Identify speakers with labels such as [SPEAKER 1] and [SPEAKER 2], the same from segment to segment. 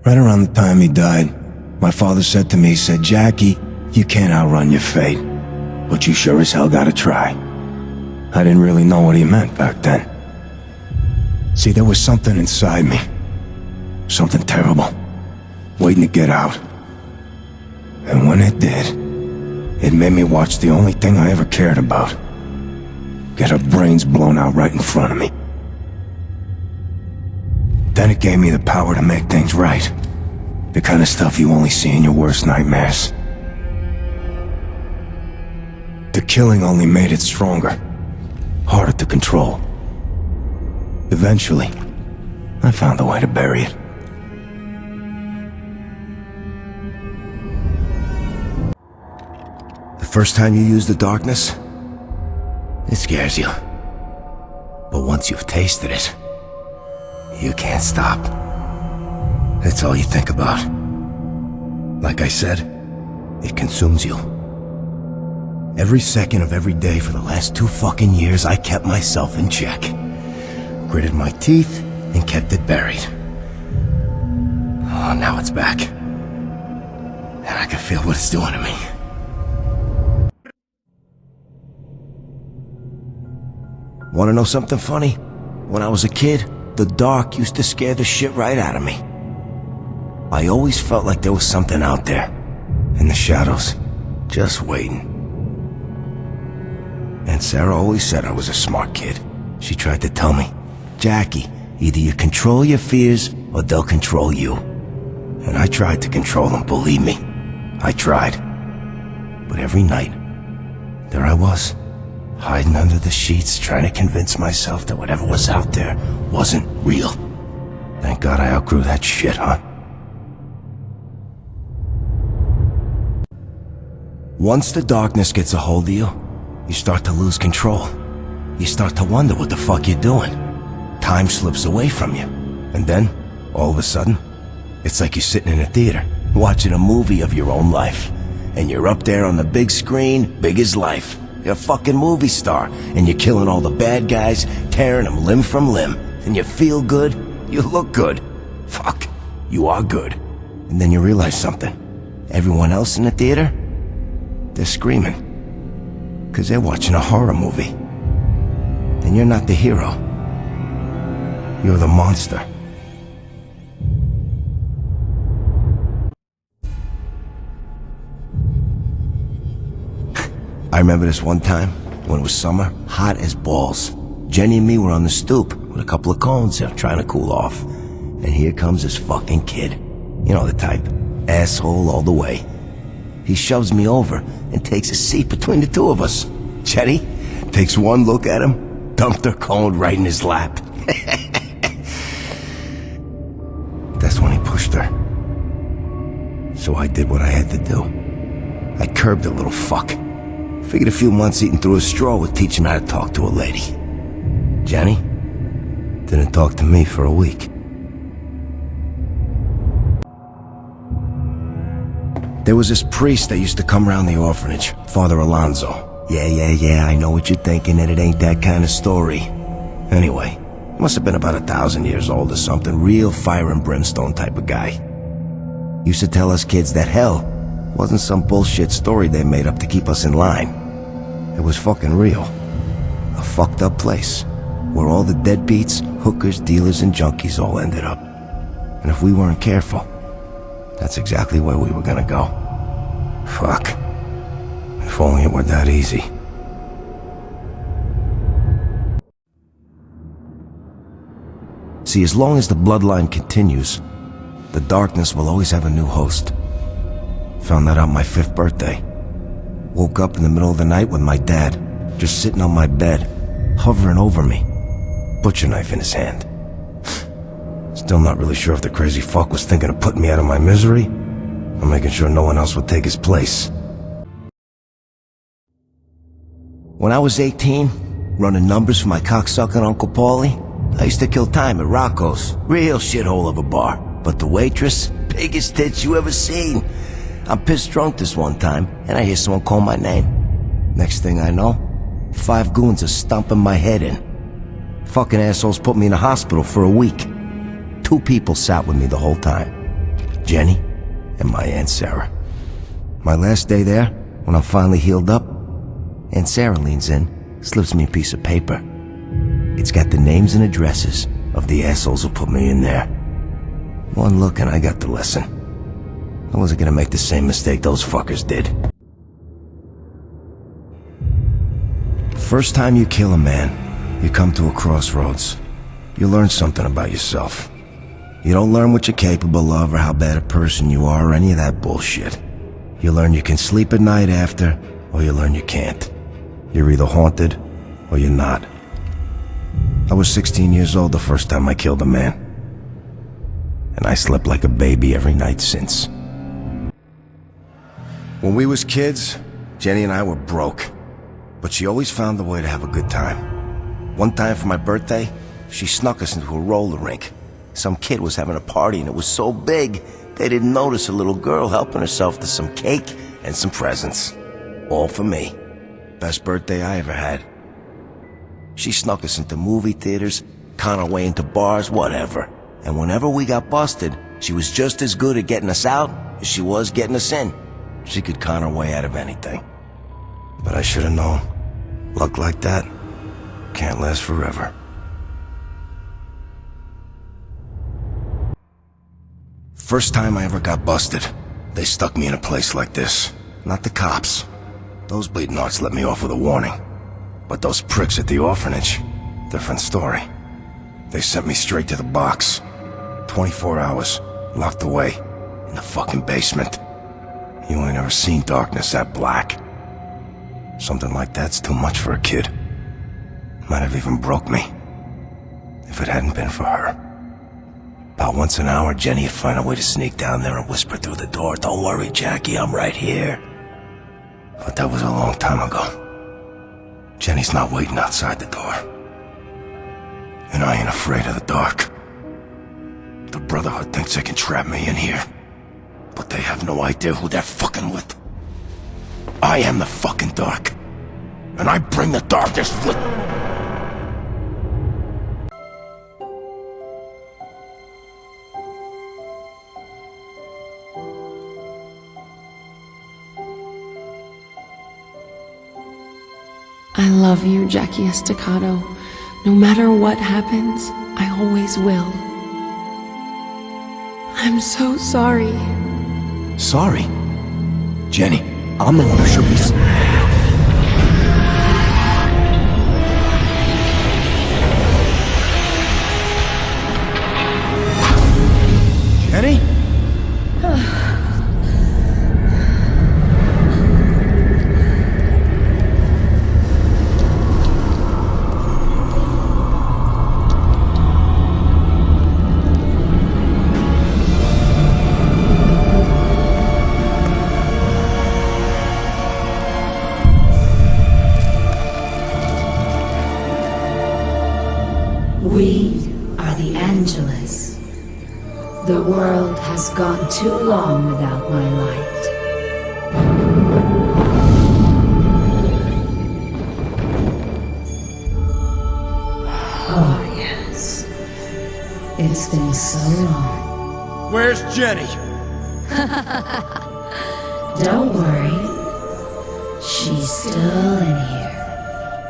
[SPEAKER 1] Right around the time he died, my father said to me, Jackie, you can't outrun your fate, but you sure as hell gotta try. I didn't really know what he meant back then. See, there was something inside me. Something terrible, waiting to get out. And when it did, it made me watch the only thing I ever cared about. Get her brains blown out right in front of me. Then it gave me the power to make things right. The kind of stuff you only see in your worst nightmares. The killing only made it stronger, harder to control. Eventually, I found a way to bury it. The first time you use the darkness, it scares you. But once you've tasted it, you can't stop. It's all you think about. Like I said, it consumes you. Every second of every day for the last 2 fucking years, I kept myself in check. Gritted my teeth and kept it buried. Oh, now it's back. And I can feel what it's doing to me. Wanna know something funny? When I was a kid, the dark used to scare the shit right out of me. I always felt like there was something out there, in the shadows, just waiting. And Sarah always said I was a smart kid. She tried to tell me, Jackie, either you control your fears or they'll control you. And I tried to control them, believe me. I tried. But every night, there I was, hiding under the sheets, trying to convince myself that whatever was out there wasn't real. Thank God I outgrew that shit, huh? Once the darkness gets a hold of you, you start to lose control. You start to wonder what the fuck you're doing. Time slips away from you. And then, all of a sudden, it's like you're sitting in a theater, watching a movie of your own life. And you're up there on the big screen, big as life. You're a fucking movie star, and you're killing all the bad guys, tearing them limb from limb. And you feel good, you look good. Fuck, you are good. And then you realize something. Everyone else in the theater, they're screaming. 'Cause they're watching a horror movie. And you're not the hero. You're the monster. I remember this one time, when it was summer, hot as balls. Jenny and me were on the stoop with a couple of cones trying to cool off. And here comes this fucking kid. You know the type. Asshole all the way. He shoves me over and takes a seat between the two of us. Jenny takes one look at him, dumped her cone right in his lap. That's when he pushed her. So I did what I had to do. I curbed the little fuck. Figured a few months eating through a straw would teach him how to talk to a lady. Jenny didn't talk to me for a week. There was this priest that used to come around the orphanage, Father Alonzo. Yeah, I know what you're thinking, that it ain't that kind of story. Anyway, he must have been about 1,000 years old or something, real fire and brimstone type of guy. Used to tell us kids that hell wasn't some bullshit story they made up to keep us in line. It was fucking real. A fucked up place, where all the deadbeats, hookers, dealers, and junkies all ended up. And if we weren't careful, that's exactly where we were gonna go. Fuck. If only it were that easy. See, as long as the bloodline continues, the darkness will always have a new host. Found that out on my 5th birthday. Woke up in the middle of the night with my dad, just sitting on my bed, hovering over me, butcher knife in his hand. Still not really sure if the crazy fuck was thinking of putting me out of my misery, or making sure no one else would take his place. When I was 18, running numbers for my cocksucking Uncle Paulie, I used to kill time at Rocco's, real shithole of a bar. But the waitress, biggest tits you ever seen. I'm pissed drunk this one time, and I hear someone call my name. Next thing I know, 5 goons are stomping my head in. Fucking assholes put me in the hospital for a week. 2 people sat with me the whole time. Jenny, and my Aunt Sarah. My last day there, when I'm finally healed up, Aunt Sarah leans in, slips me a piece of paper. It's got the names and addresses of the assholes who put me in there. One look and I got the lesson. I wasn't gonna make the same mistake those fuckers did. First time you kill a man, you come to a crossroads. You learn something about yourself. You don't learn what you're capable of or how bad a person you are or any of that bullshit. You learn you can sleep at night after, or you learn you can't. You're either haunted, or you're not. I was 16 years old the first time I killed a man. And I slept like a baby every night since. When we was kids, Jenny and I were broke. But she always found a way to have a good time. One time for my birthday, she snuck us into a roller rink. Some kid was having a party and it was so big, they didn't notice a little girl helping herself to some cake and some presents. All for me. Best birthday I ever had. She snuck us into movie theaters, con our way into bars, whatever. And whenever we got busted, she was just as good at getting us out as she was getting us in. She could con her way out of anything. But I should have known. Luck like that can't last forever. First time I ever got busted, they stuck me in a place like this. Not the cops. Those bleeding hearts let me off with a warning. But those pricks at the orphanage, different story. They sent me straight to the box. 24 hours, locked away, in the fucking basement. You ain't ever seen darkness that black. Something like that's too much for a kid. Might have even broke me, if it hadn't been for her. About once an hour, Jenny would find a way to sneak down there and whisper through the door, "Don't worry, Jackie, I'm right here." But that was a long time ago. Jenny's not waiting outside the door. And I ain't afraid of the dark. The Brotherhood thinks they can trap me in here. But they have no idea who they're fucking with. I am the fucking dark. And I bring the darkness with...
[SPEAKER 2] I love you, Jackie Estacado. No matter what happens, I always will. I'm so sorry.
[SPEAKER 1] Sorry? Jenny, I'm the one who should be... Jenny?
[SPEAKER 3] We are the Angelus. The world has gone too long without my light. Oh, yes. It's been so long.
[SPEAKER 1] Where's Jenny?
[SPEAKER 3] Don't worry. She's still in here.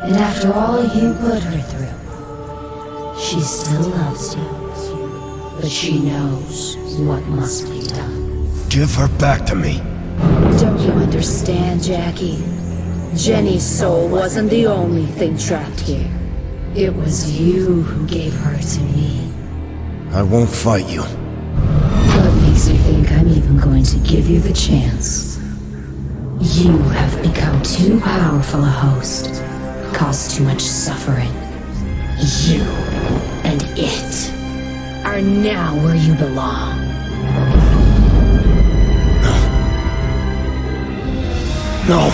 [SPEAKER 3] And after all you put her through, she still loves you, but she knows what must be done.
[SPEAKER 1] Give her back to me.
[SPEAKER 3] Don't you understand, Jackie? Jenny's soul wasn't the only thing trapped here. It was you who gave her to me.
[SPEAKER 1] I won't fight you.
[SPEAKER 3] What makes you think I'm even going to give you the chance? You have become too powerful a host, caused too much suffering. You and it are now where you belong.
[SPEAKER 1] No.